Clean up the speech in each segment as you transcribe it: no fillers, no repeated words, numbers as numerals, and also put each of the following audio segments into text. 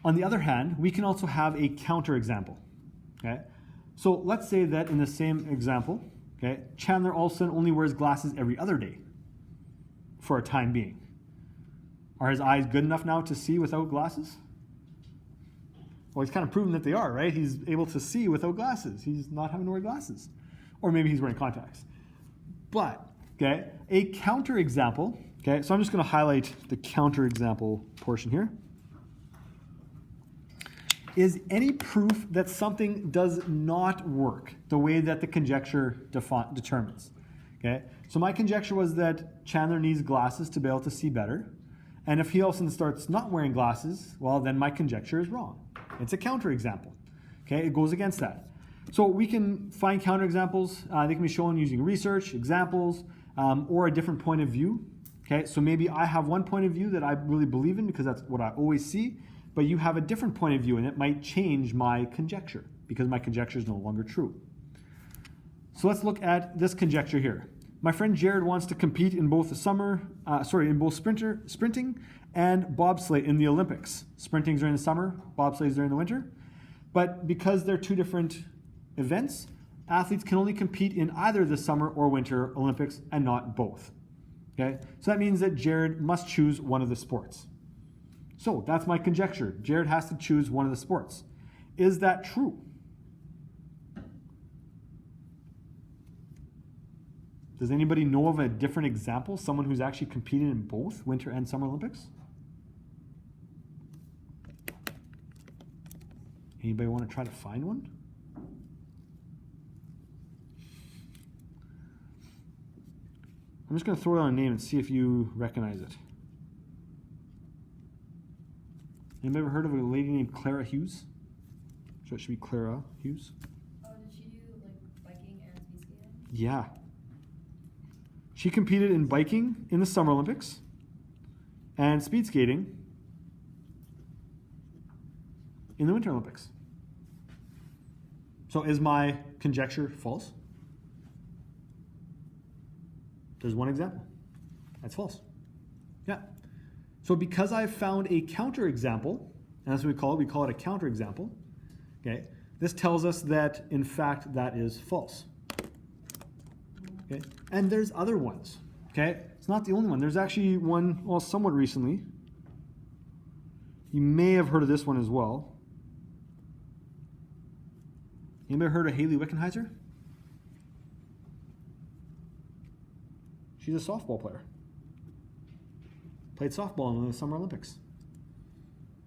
On the other hand, we can also have a counterexample. Okay? So let's say that in the same example, okay, Chandler all of a sudden only wears glasses every other day for a time being. Are his eyes good enough now to see without glasses? Well, he's kind of proven that they are, right? He's able to see without glasses. He's not having to wear glasses. Or maybe he's wearing contacts. But, okay, a counterexample, okay, so I'm just going to highlight the counterexample portion here, is any proof that something does not work the way that the conjecture determines. Okay? So my conjecture was that Chandler needs glasses to be able to see better. And if he all of a sudden starts not wearing glasses, well, then my conjecture is wrong. It's a counterexample. Okay? It goes against that. So we can find counterexamples. They can be shown using research, examples, or a different point of view. Okay? So maybe I have one point of view that I really believe in because that's what I always see, but you have a different point of view and it might change my conjecture because my conjecture is no longer true. So let's look at this conjecture here. My friend Jared wants to compete in both sprinting and bobsleigh in the Olympics. Sprinting's during the summer, bobsleigh's during the winter. But because they're two different events, athletes can only compete in either the summer or winter Olympics and not both. Okay? So that means that Jared must choose one of the sports. So that's my conjecture. Jared has to choose one of the sports. Is that true? Does anybody know of a different example? Someone who's actually competed in both Winter and Summer Olympics? Anybody want to try to find one? I'm just going to throw out a name and see if you recognize it. Anybody ever heard of a lady named Clara Hughes? So it should be Clara Hughes. Oh, did she do like biking and speed skating? Yeah. She competed in biking in the Summer Olympics and speed skating in the Winter Olympics. So is my conjecture false? There's one example. That's false. Yeah. So because I've found a counterexample, and that's what we call it a counterexample, okay, this tells us that, in fact, that is false. Okay? And there's other ones. Okay? It's not the only one. There's actually one, well, somewhat recently. You may have heard of this one as well. Anybody heard of Haley Wickenheiser? She's a softball player. Played softball in the Summer Olympics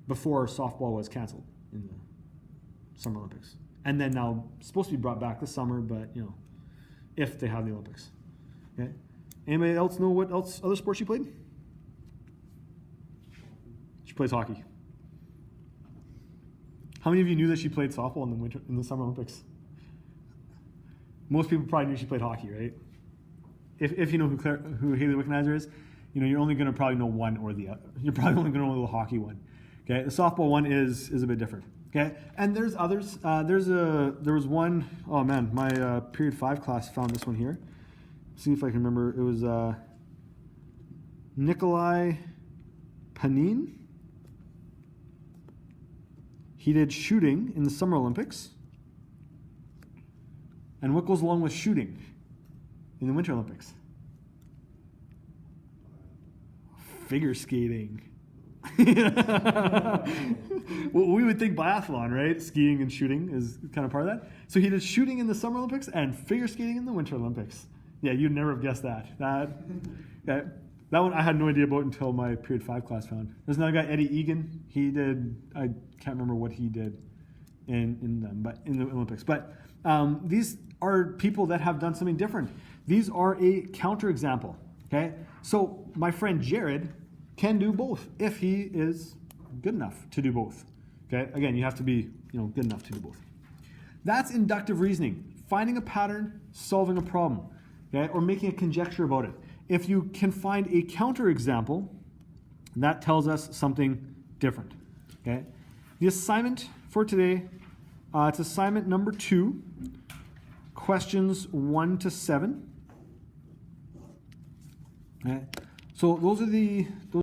before softball was canceled in the Summer Olympics. And then now supposed to be brought back this summer, but you know, if they have the Olympics. Okay. Anybody else know what else other sports she played? She plays hockey. How many of you knew that she played softball in the Summer Olympics? Most people probably knew she played hockey, right? If you know who Haley Wickenheiser is, you know, you're only going to probably know one or the other. You're probably only going to know the hockey one. Okay, the softball one is a bit different. Okay, and there's others. There was one. Oh man, my period 5 class found this one here. See if I can remember. It was Nikolai Panin. He did shooting in the Summer Olympics. And what goes along with shooting in the Winter Olympics? Figure skating. Well, we would think biathlon, right? Skiing and shooting is kind of part of that. So he did shooting in the Summer Olympics and figure skating in the Winter Olympics. Yeah, you'd never have guessed that. That one I had no idea about until my period 5 class found. There's another guy, Eddie Egan. He did, I can't remember what he did in the Olympics. But these are people that have done something different. These are a counterexample. Okay, so my friend Jared can do both if he is good enough to do both. Okay, again, you have to be good enough to do both. That's inductive reasoning, finding a pattern, solving a problem, okay, or making a conjecture about it. If you can find a counterexample, that tells us something different. Okay, the assignment for today, it's assignment number 2, questions 1 to 7. Okay. So those are